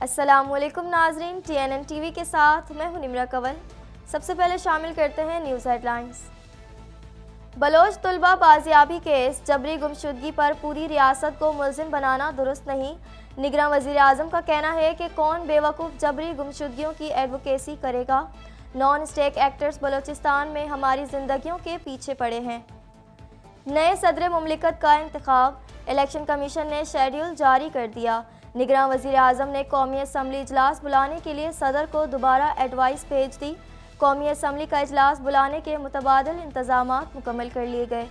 السلام علیکم ناظرین، TNN ٹی وی کے ساتھ میں ہوں نمرہ کنول۔ سب سے پہلے شامل کرتے ہیں نیوز ہیڈ لائنز۔ بلوچ طلبہ بازیابی کیس جبری گمشدگی پر پوری ریاست کو ملزم بنانا درست نہیں۔ نگراں وزیر اعظم کا کہنا ہے کہ کون بے وقوف جبری گمشدگیوں کی ایڈوکیسی کرے گا۔ نان اسٹیک ایکٹرز بلوچستان میں ہماری زندگیوں کے پیچھے پڑے ہیں۔ نئے صدر مملکت کا انتخاب، الیکشن کمیشن نے شیڈول جاری کر دیا۔ نگراں وزیر اعظم نے قومی اسمبلی اجلاس بلانے کے لیے صدر کو دوبارہ ایڈوائس بھیج دی۔ قومی اسمبلی کا اجلاس بلانے کے متبادل انتظامات مکمل کر لیے گئے۔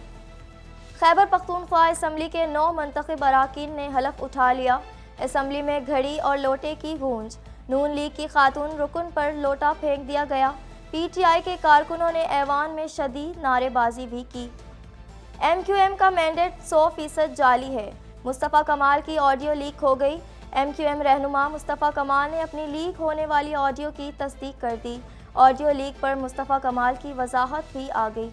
خیبر پختونخوا اسمبلی کے 9 منتخب اراکین نے حلف اٹھا لیا۔ اسمبلی میں گھڑی اور لوٹے کی گونج، نون لیگ کی خاتون رکن پر لوٹا پھینک دیا گیا۔ PTI کے کارکنوں نے ایوان میں شدید نعرے بازی بھی کی۔ MQM کا مینڈیٹ 100% جعلی ہے، مصطفیٰ کمال کی آڈیو لیک ہو گئی۔ MQM رہنما مصطفیٰ کمال نے اپنی لیک ہونے والی آڈیو کی تصدیق کر دی۔ آڈیو لیک پر مصطفیٰ کمال کی وضاحت بھی آ گئی۔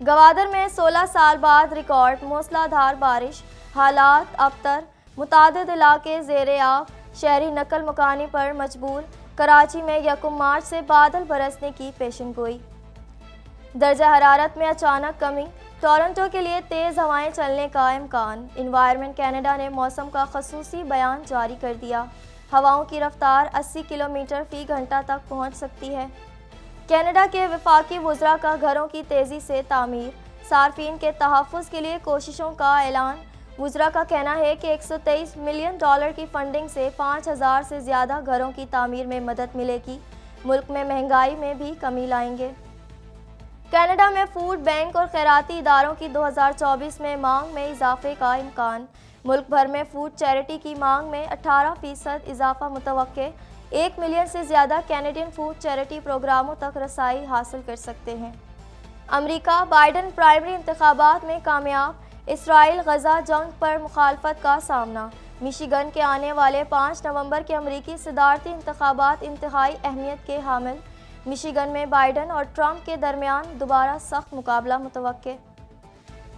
گوادر میں 16 سال بعد ریکارڈ موسلا دھار بارش، حالات ابتر، متعدد علاقے زیر آب، شہری نقل مکانی پر مجبور۔ کراچی میں 1 مارچ سے بادل برسنے کی پیشن گوئی۔ درجہ حرارت میں اچانک کمی، ٹورنٹو کے لیے تیز ہوائیں چلنے کا امکان۔ انوائرمنٹ کینیڈا نے موسم کا خصوصی بیان جاری کر دیا۔ ہواؤں کی رفتار 80 کلومیٹر فی گھنٹہ تک پہنچ سکتی ہے۔ کینیڈا کے وفاقی وزراء کا گھروں کی تیزی سے تعمیر، صارفین کے تحفظ کے لیے کوششوں کا اعلان۔ وزراء کا کہنا ہے کہ $123 ملین کی فنڈنگ سے 5000 سے زیادہ گھروں کی تعمیر میں مدد ملے گی۔ ملک میں مہنگائی میں بھی کمی لائیں گے۔ کینیڈا میں فوڈ بینک اور خیراتی اداروں کی 2024 میں مانگ میں اضافے کا امکان۔ ملک بھر میں فوڈ چیریٹی کی مانگ میں 18% اضافہ متوقع۔ 1 ملین سے زیادہ کینیڈین فوڈ چیریٹی پروگراموں تک رسائی حاصل کر سکتے ہیں۔ امریکہ، بائیڈن پرائمری انتخابات میں کامیاب، اسرائیل غزہ جنگ پر مخالفت کا سامنا۔ میشیگن کے آنے والے 5 نومبر کے امریکی صدارتی انتخابات انتہائی اہمیت کے حامل۔ میشیگن میں بائیڈن اور ٹرمپ کے درمیان دوبارہ سخت مقابلہ متوقع۔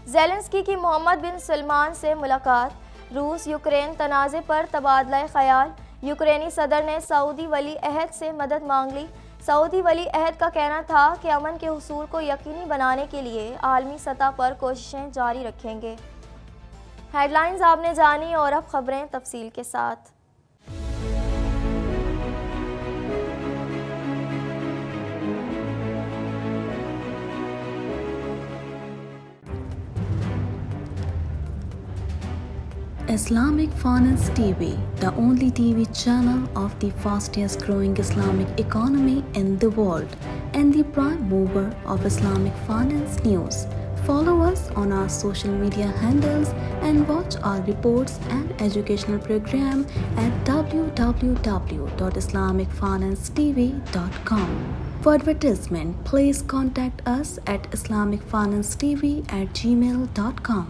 زیلنسکی کی محمد بن سلمان سے ملاقات، روس یوکرین تنازع پر تبادلہ خیال۔ یوکرینی صدر نے سعودی ولی عہد سے مدد مانگ لی۔ سعودی ولی عہد کا کہنا تھا کہ امن کے حصول کو یقینی بنانے کے لیے عالمی سطح پر کوششیں جاری رکھیں گے۔ ہیڈ لائنز آپ نے جانی اور اب خبریں تفصیل کے ساتھ۔ Islamic Finance TV, the only TV channel of the fastest growing Islamic economy in the world and the prime mover of Islamic finance news. Follow us on our social media handles and watch our reports and educational program at www.islamicfinancetv.com. For advertisement, please contact us at islamicfinancetv@gmail.com.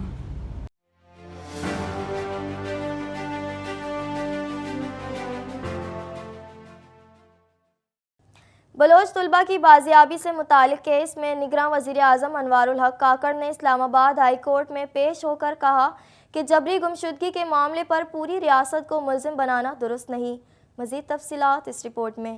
Baloch طلبہ کی بازیابی سے متعلق case میں نگراں وزیر اعظم انوار الحق کاکڑ نے اسلام آباد high court میں پیش ہو کر کہا کہ جبری گمشدگی کے معاملے پر پوری ریاست کو ملزم بنانا درست نہیں۔ مزید تفصیلات اس رپورٹ میں۔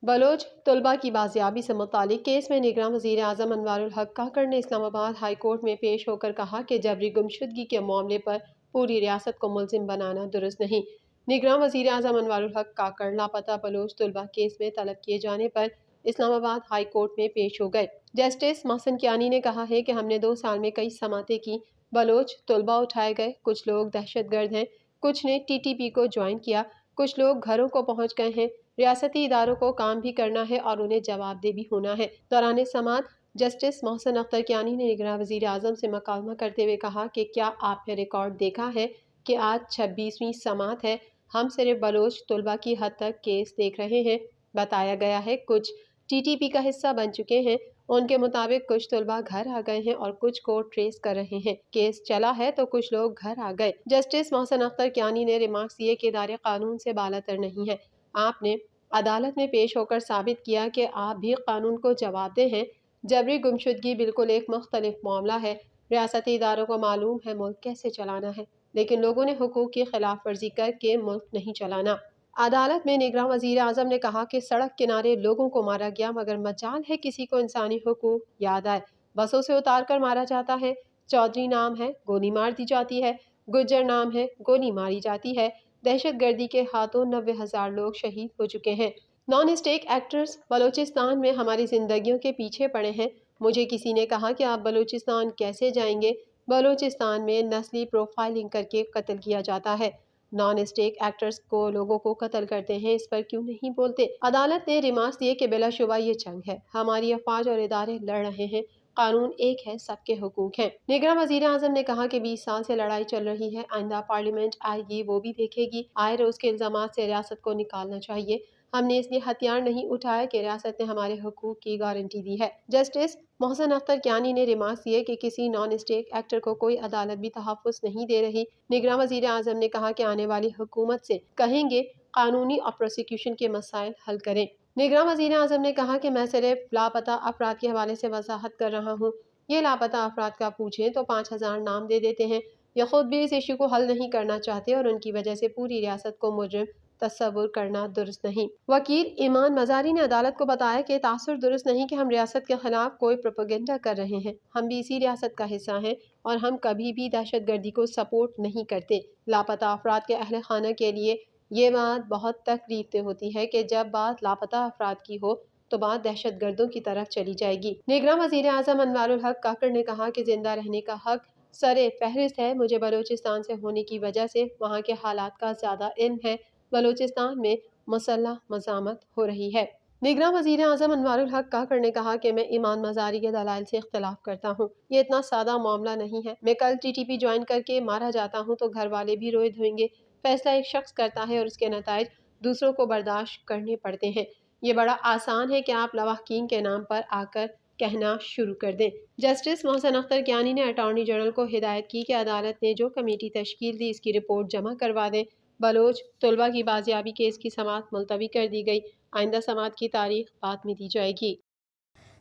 بلوچ طلبہ کی بازیابی سے متعلق کیس میں نگراں وزیر اعظم انوار الحق کاکڑ نے اسلام آباد ہائی کورٹ میں پیش ہو کر کہا کہ جبری گمشدگی کے معاملے پر پوری ریاست کو ملزم بنانا درست نہیں۔ نگراں وزیر اعظم انوار الحق کاکڑ لاپتہ بلوچ طلبہ کیس میں طلب کیے جانے پر اسلام آباد ہائی کورٹ میں پیش ہو گئے۔ جسٹس محسن کیانی نے کہا ہے کہ ہم نے 2 سال میں کئی سماعتیں کی، بلوچ طلبہ اٹھائے گئے، کچھ لوگ دہشت گرد ہیں، کچھ نے TTP کو جوائن کیا، کچھ لوگ گھروں کو پہنچ گئے ہیں۔ ریاستی اداروں کو کام بھی کرنا ہے اور انہیں جواب دہ بھی ہونا ہے۔ دوران سماعت جسٹس محسن اختر کیانی نے نگراں وزیر اعظم سے مکالمہ کرتے ہوئے کہا کہ کیا آپ نے ریکارڈ دیکھا ہے کہ آج 26ویں سماعت ہے، ہم صرف بلوچ طلبہ کی حد تک کیس دیکھ رہے ہیں۔ بتایا گیا ہے کچھ TTP کا حصہ بن چکے ہیں، ان کے مطابق کچھ طلبہ گھر آ گئے ہیں اور کچھ کو ٹریس کر رہے ہیں۔ کیس چلا ہے تو کچھ لوگ گھر آ گئے۔ جسٹس محسن اختر کیانی نے ریمارکس دیے کہ ادارے قانون سے بالاتر نہیں ہیں۔ آپ نے عدالت میں پیش ہو کر ثابت کیا کہ آپ بھی قانون کو جواب دہ ہیں۔ جبری گمشدگی بالکل ایک مختلف معاملہ ہے۔ ریاستی اداروں کو معلوم ہے ملک کیسے چلانا ہے، لیکن لوگوں نے حقوق کی خلاف ورزی کر کے ملک نہیں چلانا۔ عدالت میں نگراں وزیر اعظم نے کہا کہ سڑک کنارے لوگوں کو مارا گیا مگر مجال ہے کسی کو انسانی حقوق یاد آئے۔ بسوں سے اتار کر مارا جاتا ہے، چودھری نام ہے گولی مار دی جاتی ہے، گجر نام ہے گولی ماری جاتی ہے۔ دہشت گردی کے ہاتھوں 90,000 لوگ شہید ہو چکے ہیں۔ نان اسٹیک ایکٹرز بلوچستان میں ہماری زندگیوں کے پیچھے پڑے ہیں۔ مجھے کسی نے کہا کہ آپ بلوچستان کیسے جائیں گے؟ بلوچستان میں نسلی پروفائلنگ کر کے قتل کیا جاتا ہے۔ نان اسٹیک ایکٹرز کو لوگوں کو قتل کرتے ہیں، اس پر کیوں نہیں بولتے؟ عدالت نے ریمارکس دیے کہ بلا شبہ یہ جنگ ہے، ہماری افواج اور ادارے لڑ رہے ہیں، قانون ایک ہے، سب کے حقوق ہیں۔ نگراں وزیر اعظم نے کہا کہ 20 سال سے لڑائی چل رہی ہے، آئندہ پارلیمنٹ آئے گی وہ بھی دیکھے گی، آئے روز کے الزامات سے ریاست کو نکالنا چاہیے۔ ہم نے اس لیے ہتھیار نہیں اٹھایا کہ ریاست نے ہمارے حقوق کی گارنٹی دی ہے۔ جسٹس محسن اختر کیانی نے ریمارکس دیے کہ کسی نان اسٹیک ایکٹر کو کوئی عدالت بھی تحفظ نہیں دے رہی۔ نگراں وزیر اعظم نے کہا کہ آنے والی حکومت سے کہیں گے قانونی اور پروسیکیوشن کے مسائل حل کریں۔ نگراں وزیر اعظم نے کہا کہ میں صرف لاپتہ افراد کے حوالے سے وضاحت کر رہا ہوں۔ یہ لاپتہ افراد کا پوچھیں تو 5,000 نام دے دیتے ہیں۔ یہ خود بھی اس ایشو کو حل نہیں کرنا چاہتے اور ان کی وجہ سے پوری ریاست کو مجرم تصور کرنا درست نہیں۔ وکیل ایمان مزاری نے عدالت کو بتایا کہ تاثر درست نہیں کہ ہم ریاست کے خلاف کوئی پروپیگنڈا کر رہے ہیں، ہم بھی اسی ریاست کا حصہ ہیں اور ہم کبھی بھی دہشت گردی کو سپورٹ نہیں کرتے۔ لاپتہ افراد کے اہل خانہ کے لیے یہ بات بہت تکلیف دہ ہوتی ہے کہ جب بات لاپتہ افراد کی ہو تو بات دہشت گردوں کی طرف چلی جائے گی۔ نگراں وزیر اعظم انوار الحق کاکڑ نے کہا کہ زندہ رہنے کا حق سر فہرست ہے۔ مجھے بلوچستان سے ہونے کی وجہ سے وہاں کے حالات کا زیادہ علم ہے۔ بلوچستان میں مسلح مزاحمت ہو رہی ہے۔ نگراں وزیر اعظم انوار الحق کاکڑ نے کہا کہ میں ایمان مزاری کے دلائل سے اختلاف کرتا ہوں۔ یہ اتنا سادہ معاملہ نہیں ہے۔ میں کل ٹی ٹی پی جوائن کر کے مارا جاتا ہوں تو گھر والے بھی روئے دھوئیں گے۔ فیصلہ ایک شخص کرتا ہے اور اس کے نتائج دوسروں کو برداشت کرنے پڑتے ہیں۔ یہ بڑا آسان ہے کہ آپ لواحقین کے نام پر آ کر کہنا شروع کر دیں۔ جسٹس محسن اختر کیانی نے اٹارنی جنرل کو ہدایت کی کہ عدالت نے جو کمیٹی تشکیل دی اس کی رپورٹ جمع کروا دیں۔ بلوچ طلبہ کی بازیابی کیس کی سماعت ملتوی کر دی گئی، آئندہ سماعت کی تاریخ بعد میں دی جائے گی۔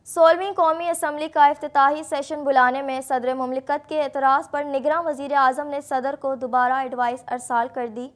16ویں قومی اسمبلی کا افتتاحی سیشن بلانے میں صدر مملکت کے اعتراض پر نگراں وزیر اعظم نے صدر کو دوبارہ ایڈوائز ارسال کر دی،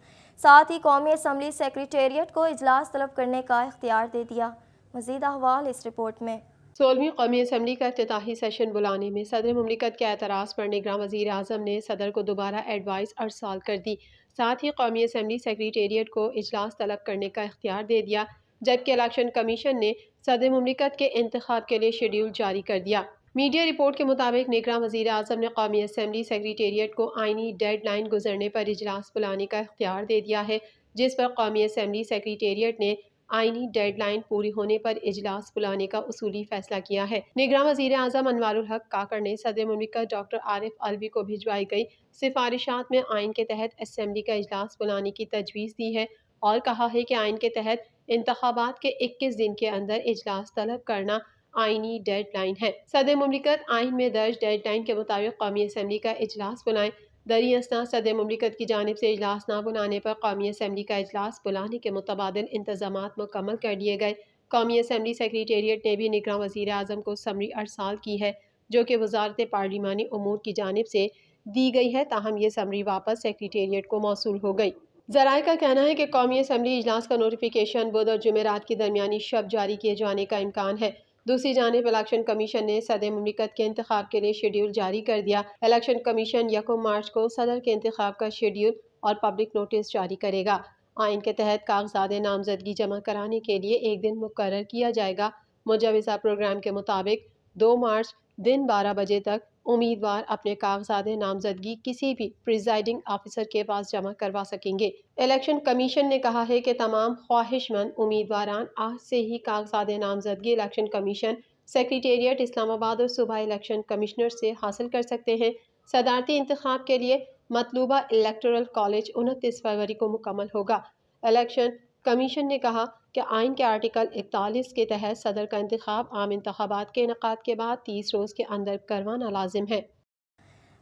ساتھ ہی قومی اسمبلی سیکریٹریٹ کو اجلاس طلب کرنے کا اختیار دے دیا۔ مزید احوال اس رپورٹ میں۔ 16ویں قومی اسمبلی کا افتتاحی سیشن بلانے میں صدر مملکت کے اعتراض پر نگراں وزیر اعظم نے صدر کو دوبارہ ایڈوائز ارسال کر دی، ساتھ ہی قومی اسمبلی سیکریٹریٹ کو اجلاس طلب کرنے کا اختیار دے دیا، جبکہ الیکشن کمیشن نے صدر مملکت کے انتخاب کے لیے شیڈول جاری کر دیا۔ میڈیا رپورٹ کے مطابق نگراں وزیر اعظم نے قومی اسمبلی سیکریٹریٹ کو آئینی ڈیڈ لائن گزرنے پر اجلاس بلانے کا اختیار دے دیا ہے، جس پر قومی اسمبلی سیکریٹریٹ نے آئینی ڈیڈ لائن پوری ہونے پر اجلاس بلانے کا اصولی فیصلہ کیا ہے۔ نگراں وزیر اعظم انوار الحق کاکڑ نے صدر مملکت ڈاکٹر عارف علوی کو بھجوائی گئی سفارشات میں آئین کے تحت اسمبلی کا اجلاس بلانے کی تجویز دی ہے اور کہا ہے کہ آئین کے تحت انتخابات کے 21 دن کے اندر اجلاس طلب کرنا آئینی ڈیڈ لائن ہے۔ صدر مملکت آئین میں درج ڈیڈ لائن کے مطابق قومی اسمبلی کا اجلاس بلائیں۔ دریں اثنا صدر مملکت کی جانب سے اجلاس نہ بلانے پر قومی اسمبلی کا اجلاس بلانے کے متبادل انتظامات مکمل کر لیے گئے۔ قومی اسمبلی سیکریٹریٹ نے بھی نگراں وزیر اعظم کو سمری ارسال کی ہے، جو کہ وزارت پارلیمانی امور کی جانب سے دی گئی ہے، تاہم یہ سمری واپس سیکریٹریٹ کو موصول ہو گئی۔ ذرائع کا کہنا ہے کہ قومی اسمبلی اجلاس کا نوٹیفیکیشن بدھ اور جمعرات کی درمیانی شب جاری کیے جانے کا امکان ہے۔ دوسری جانب الیکشن کمیشن نے صدر مملکت کے انتخاب کے لیے شیڈول جاری کر دیا۔ الیکشن کمیشن 1 مارچ کو صدر کے انتخاب کا شیڈول اور پبلک نوٹس جاری کرے گا۔ آئین کے تحت کاغذات نامزدگی جمع کرانے کے لیے ایک دن مقرر کیا جائے گا۔ مجوزہ پروگرام کے مطابق 2 مارچ دن 12 بجے تک امیدوار اپنے کاغذات نامزدگی کسی بھی پریزائڈنگ آفیسر کے پاس جمع کروا سکیں گے۔ الیکشن کمیشن نے کہا ہے کہ تمام خواہش مند امیدواران آج سے ہی کاغذات نامزدگی الیکشن کمیشن سیکریٹریٹ اسلام آباد اور صوبائی الیکشن کمشنر سے حاصل کر سکتے ہیں۔ صدارتی انتخاب کے لیے مطلوبہ الیکٹورل کالج 29 فروری کو مکمل ہوگا۔ الیکشن کمیشن نے کہا کہ آئین کے آرٹیکل 41 کے تحت صدر کا انتخاب عام انتخابات کے انعقاد کے بعد 30 روز کے اندر کروانا لازم ہے۔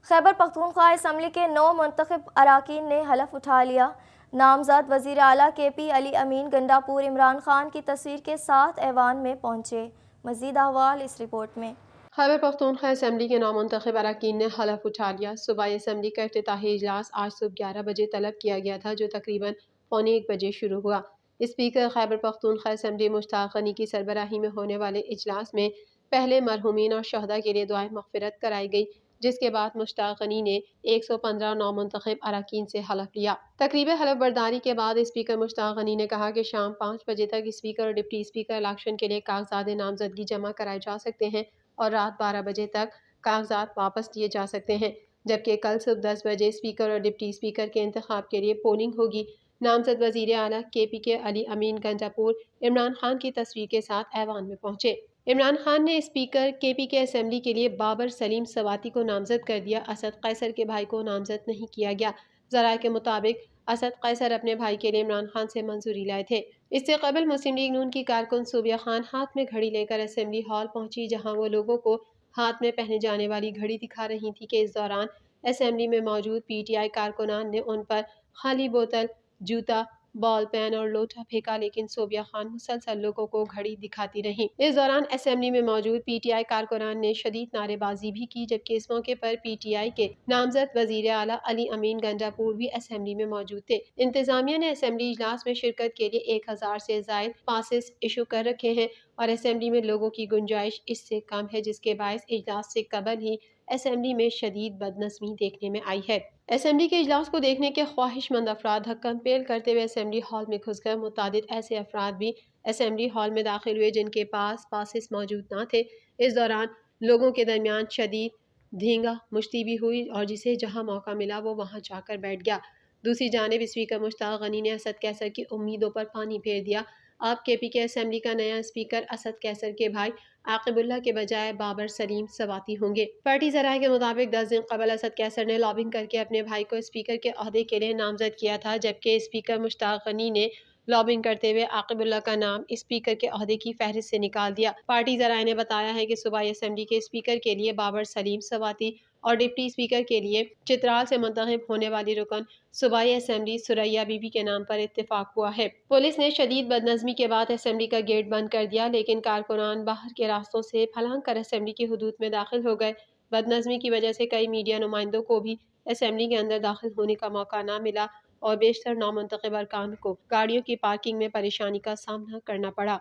خیبر پختونخوا اسمبلی کے 9 منتخب اراکین نے حلف اٹھا لیا۔ نامزد وزیر اعلیٰ کے پی علی امین گنڈا پور عمران خان کی تصویر کے ساتھ ایوان میں پہنچے۔ مزید احوال اس رپورٹ میں۔ خیبر پختونخوا اسمبلی کے 9 منتخب اراکین نے حلف اٹھا لیا۔ صوبائی اسمبلی کا افتتاحی اجلاس آج صبح 11 بجے طلب کیا گیا تھا، جو تقریباً 1:15 بجے شروع ہوا۔ اسپیکر خیبر پختونخوا اسمبلی مشتاق غنی کی سربراہی میں ہونے والے اجلاس میں پہلے مرحومین اور شہداء کے لیے دعائے مغفرت کرائی گئی، جس کے بعد مشتاق غنی نے 115 نومنتخب اراکین سے حلف لیا۔ تقریب حلف برداری کے بعد اسپیکر مشتاق غنی نے کہا کہ شام 5 بجے تک اسپیکر اور ڈپٹی اسپیکر الیکشن کے لیے کاغذات نامزدگی جمع کرائے جا سکتے ہیں اور رات 12 بجے تک کاغذات واپس لیے جا سکتے ہیں، جبکہ کل صبح 10 بجے اسپیکر اور ڈپٹی اسپیکر کے انتخاب کے لیے پولنگ ہوگی۔ نامزد وزیر اعلیٰ KP کے علی امین گنجاپور عمران خان کی تصویر کے ساتھ ایوان میں پہنچے۔ عمران خان نے اسپیکر KP کے اسمبلی کے لیے بابر سلیم سواتی کو نامزد کر دیا، اسد قیصر کے بھائی کو نامزد نہیں کیا گیا۔ ذرائع کے مطابق اسد قیصر اپنے بھائی کے لیے عمران خان سے منظوری لائے تھے۔ اس سے قبل مسلم لیگ نون کی کارکن صوبیہ خان ہاتھ میں گھڑی لے کر اسمبلی ہال پہنچی، جہاں وہ لوگوں کو ہاتھ میں پہنے جانے والی گھڑی دکھا رہی تھی کہ اس دوران اسمبلی میں موجود PTI کارکنان نے ان پر خالی بوتل، جوتا، بال پین اور لوٹا پھینکا، لیکن صوبیہ خان مسلسل لوگوں کو گھڑی دکھاتی رہیں۔ اس دوران اسمبلی میں موجود PTI کارکنان نے شدید نعرے بازی بھی کی، جبکہ اس موقع پر PTI کے نامزد وزیر اعلیٰ علی امین گنجاپور بھی اسمبلی میں موجود تھے۔ انتظامیہ نے اسمبلی اجلاس میں شرکت کے لیے 1000 سے زائد پاسز ایشو کر رکھے ہیں اور اسمبلی میں لوگوں کی گنجائش اس سے کم ہے، جس کے باعث اجلاس سے قبل ہی اسمبلی میں شدید بدنظمی دیکھنے میں آئی ہے۔ اسمبلی کے اجلاس کو دیکھنے کے خواہش مند افراد دھکم پیل کرتے ہوئے اسمبلی ہال میں گھس گئے۔ متعدد ایسے افراد بھی اسمبلی ہال میں داخل ہوئے جن کے پاس پاسز موجود نہ تھے۔ اس دوران لوگوں کے درمیان شدید دھینگا مشتی بھی ہوئی اور جسے جہاں موقع ملا وہ وہاں جا کر بیٹھ گیا۔ دوسری جانب اسپیکر مشتاق غنی نے اسد قیصر کی امیدوں پر پانی پھیر دیا۔ آپ KP کے اسمبلی کا نیا اسپیکر اسد قیصر کے بھائی عاقب اللہ کے بجائے بابر سلیم سواتی ہوں گے۔ پارٹی ذرائع کے مطابق 10 دن قبل اسد قیصر نے لابنگ کر کے اپنے بھائی کو اسپیکر کے عہدے کے لیے نامزد کیا تھا، جبکہ اسپیکر مشتاق غنی نے لابنگ کرتے ہوئے عاقب اللہ کا نام اسپیکر کے عہدے کی فہرست سے نکال دیا۔ پارٹی ذرائع نے بتایا ہے کہ صوبائی اسمبلی کے اسپیکر کے لیے بابر سلیم سواتی اور ڈپٹی اسپیکر کے لیے چترال سے منتخب ہونے والی رکن صوبائی اسمبلی ثریا بی بی کے نام پر اتفاق ہوا ہے۔ پولیس نے شدید بدنظمی کے بعد اسمبلی کا گیٹ بند کر دیا، لیکن کارکنان باہر کے راستوں سے پھلانگ کر اسمبلی کی حدود میں داخل ہو گئے۔ بدنظمی کی وجہ سے کئی میڈیا نمائندوں کو بھی اسمبلی کے اندر داخل ہونے کا موقع نہ ملا اور بیشتر نومنتخب ارکان کو گاڑیوں کی پارکنگ میں پریشانی کا سامنا کرنا پڑا۔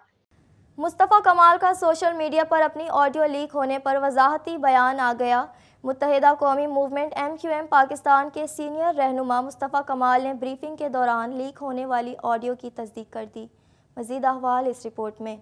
مصطفیٰ کمال کا سوشل میڈیا پر اپنی آڈیو لیک ہونے پر وضاحتی بیان آ گیا۔ متحدہ قومی موومنٹ MQM پاکستان کے سینئر رہنما مصطفیٰ کمال نے بریفنگ کے دوران لیک ہونے والی آڈیو کی تصدیق کر دی۔ مزید احوال اس رپورٹ میں۔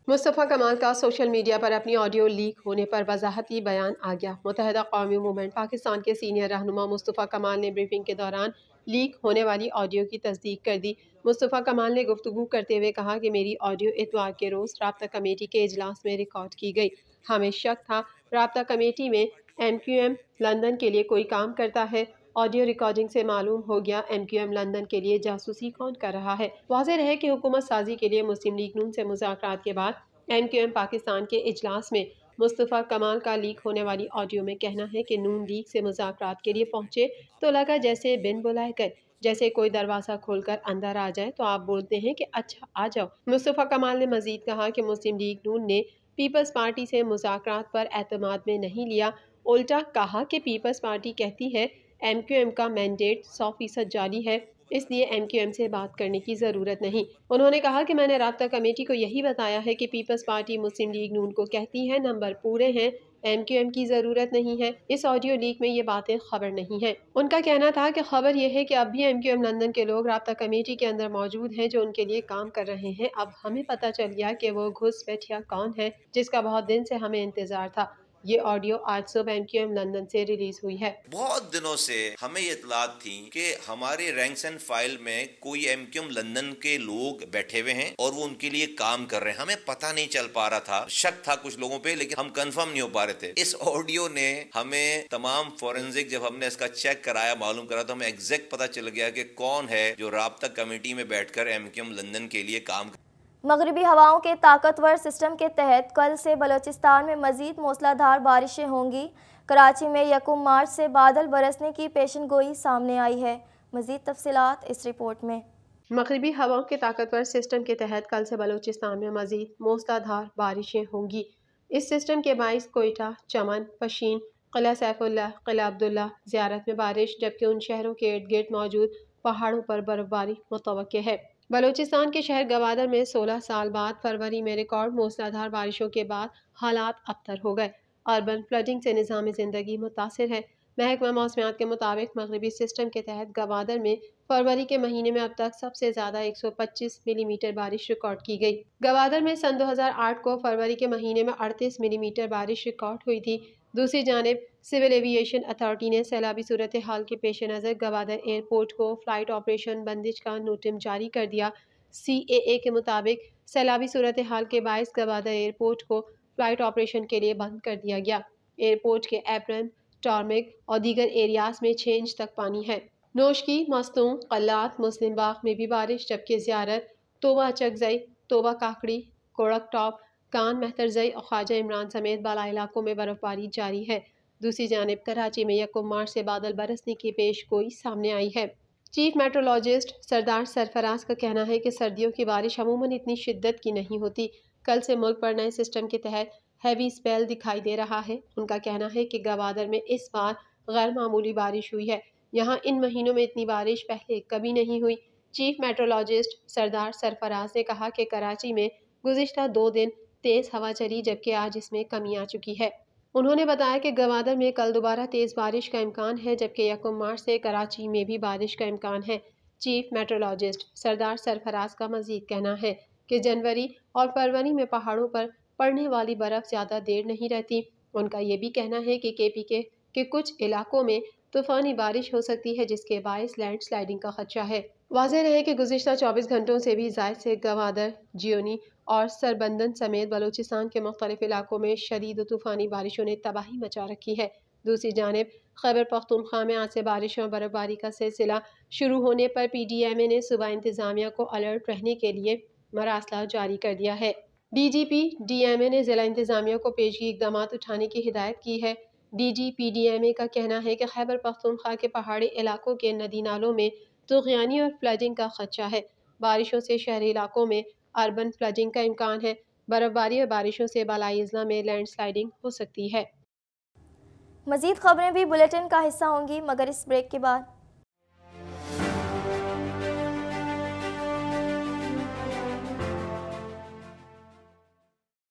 مصطفیٰ کمال کا سوشل میڈیا پر اپنی آڈیو لیک ہونے پر وضاحتی بیان آ گیا۔ متحدہ قومی موومنٹ پاکستان کے سینئر رہنما مصطفیٰ کمال نے بریفنگ کے دوران لیک ہونے والی آڈیو کی تصدیق کر دی۔ مصطفیٰ کمال نے گفتگو کرتے ہوئے کہا کہ میری آڈیو اتوار کے روز رابطہ کمیٹی کے اجلاس میں ریکارڈ کی گئی۔ ہمیں شک تھا رابطہ کمیٹی میں MQM لندن کے لیے کوئی کام کرتا ہے۔ آڈیو ریکارڈنگ سے معلوم ہو گیا MQM لندن کے لیے جاسوسی کون کر رہا ہے۔ واضح رہے کہ حکومت سازی کے لیے مسلم لیگ نون سے مذاکرات کے بعد MQM پاکستان کے اجلاس میں مصطفیٰ کمال کا لیک ہونے والی آڈیو میں کہنا ہے کہ نون لیگ سے مذاکرات کے لیے پہنچے تو لگا جیسے بن بلائے گئے، جیسے کوئی دروازہ کھول کر اندر آ جائے تو آپ بولتے ہیں کہ اچھا آ جاؤ۔ مصطفیٰ کمال نے مزید کہا کہ مسلم لیگ نون نے پیپلز پارٹی سے مذاکرات پر اعتماد میں نہیں لیا، الٹا کہا کہ پیپلز پارٹی کہتی ہے MQM کا مینڈیٹ 100% جعلی ہے، اس لیے MQM سے بات کرنے کی ضرورت نہیں۔ انہوں نے کہا کہ میں نے رابطہ کمیٹی کو یہی بتایا ہے کہ پیپلز پارٹی مسلم لیگ نون کو کہتی ہے نمبر پورے ہیں، MQM کی ضرورت نہیں ہے۔ اس آڈیو لیک میں یہ باتیں خبر نہیں ہیں۔ ان کا کہنا تھا کہ خبر یہ ہے کہ اب بھی MQM لندن کے لوگ رابطہ کمیٹی کے اندر موجود ہیں جو ان کے لیے کام کر رہے ہیں۔ اب ہمیں پتہ چل گیا کہ وہ گھس بیٹھیا کون ہے جس کا بہت دن سے ہمیں انتظار تھا۔ یہ آڈیو آج صبح MQM لندن سے ریلیز ہوئی ہے۔ بہت دنوں سے ہمیں یہ اطلاعات تھیں کہ ہمارے رینکس اینڈ فائل میں کوئی MQM لندن کے لوگ بیٹھے ہوئے ہیں اور وہ ان کے لیے کام کر رہے ہیں۔ ہمیں پتہ نہیں چل پا رہا تھا، شک تھا کچھ لوگوں پہ، لیکن ہم کنفرم نہیں ہو پا رہے تھے۔ اس آڈیو نے ہمیں تمام فورنزک جب ہم نے اس کا چیک کرایا، معلوم کرا، تو ہمیں ایگزیکٹ پتہ چل گیا کہ کون ہے جو رابطہ کمیٹی میں بیٹھ کر MQM لندن کے لیے کام مغربی ہواؤں کے طاقتور سسٹم کے تحت کل سے بلوچستان میں مزید موسلا دھار بارشیں ہوں گی۔ کراچی میں 1 مارچ سے بادل برسنے کی پیشن گوئی سامنے آئی ہے۔ مزید تفصیلات اس رپورٹ میں۔ مغربی ہواؤں کے طاقتور سسٹم کے تحت کل سے بلوچستان میں مزید موسلا دھار بارشیں ہوں گی۔ اس سسٹم کے باعث کوئٹہ، چمن، پشین، قلعہ سیف اللہ، قلعہ عبداللہ، زیارت میں بارش، جبکہ ان شہروں کے ارد گرد موجود پہاڑوں پر برف باری متوقع ہے۔ بلوچستان کے شہر گوادر میں 16 سال بعد فروری میں ریکارڈ موسلادھار بارشوں کے بعد حالات ابتر ہو گئے۔ اربن فلڈنگ سے نظام زندگی متاثر ہے۔ محکمہ موسمیات کے مطابق مغربی سسٹم کے تحت گوادر میں فروری کے مہینے میں اب تک سب سے زیادہ 125 ملی میٹر بارش ریکارڈ کی گئی۔ گوادر میں سن 2008 کو فروری کے مہینے میں 38 ملی میٹر بارش ریکارڈ ہوئی تھی۔ دوسری جانب سول ایوییشن اتھارٹی نے سیلابی صورتحال کے پیش نظر گوادر ایئرپورٹ کو فلائٹ آپریشن بندش کا نوٹم جاری کر دیا۔ CAA کے مطابق سیلابی صورتحال کے باعث گوادر ایئرپورٹ کو فلائٹ آپریشن کے لیے بند کر دیا گیا۔ ایئرپورٹ کے ایپرن، ٹارمک اور دیگر ایریاز میں 6 انچ تک پانی ہے۔ نوشکی، مستونگ، قلات، مسلم باغ میں بھی بارش، جبکہ زیارت، توبہ چکزئی، توبہ کاکڑی، کوڑک ٹاپ، کان مہترزئی اور خواجہ عمران سمیت بالا علاقوں میں برف باری جاری ہے۔ دوسری جانب کراچی میں 1 مارچ سے بادل برسنے کی پیش گوئی سامنے آئی ہے۔ چیف میٹرولوجسٹ سردار سرفراز کا کہنا ہے کہ سردیوں کی بارش عموماً اتنی شدت کی نہیں ہوتی۔ کل سے ملک پر نئے سسٹم کے تحت ہیوی اسپیل دکھائی دے رہا ہے۔ ان کا کہنا ہے کہ گوادر میں اس بار غیر معمولی بارش ہوئی ہے۔ یہاں ان مہینوں میں اتنی بارش پہلے کبھی نہیں ہوئی۔ چیف میٹرولوجسٹ سردار سرفراز نے کہا کہ کراچی میں گزشتہ 2 دن تیز ہوا چلی، جبکہ آج اس میں کمی آ چکی ہے۔ انہوں نے بتایا کہ گوادر میں کل دوبارہ تیز بارش کا امکان ہے، جبکہ 1 مارچ سے کراچی میں بھی بارش کا امکان ہے۔ چیف میٹرولوجسٹ سردار سرفراز کا مزید کہنا ہے کہ جنوری اور فروری میں پہاڑوں پر پڑنے والی برف زیادہ دیر نہیں رہتی۔ ان کا یہ بھی کہنا ہے کہ KPK کے کچھ علاقوں میں طوفانی بارش ہو سکتی ہے، جس کے باعث لینڈ سلائڈنگ کا خدشہ ہے۔ واضح رہے کہ گزشتہ 24 گھنٹوں سے بھی زائد سے گوادر، جیونی اور سربندن سمیت بلوچستان کے مختلف علاقوں میں شدید و طوفانی بارشوں نے تباہی مچا رکھی ہے۔ دوسری جانب خیبر پختونخوا میں آج سے بارشوں اور برف باری کا سلسلہ شروع ہونے پر PDMA نے صوبائی انتظامیہ کو الرٹ رہنے کے لیے مراسلہ جاری کر دیا ہے۔ DGP DMA نے ضلع انتظامیہ کو پیشگی اقدامات اٹھانے کی ہدایت کی ہے۔ DG PDMA کا کہنا ہے کہ خیبر پختونخوا کے پہاڑی علاقوں کے ندی نالوں میں طغیانی اور فلڈنگ کا خدشہ ہے۔ بارشوں سے شہری علاقوں میں اربن فلڈنگ کا امکان ہے۔ برف باری اور بارشوں سے بالائی اضلاع میں لینڈ سلائڈنگ ہو سکتی ہے۔ مزید خبریں بھی بلیٹن کا حصہ ہوں گی، مگر اس بریک کے بعد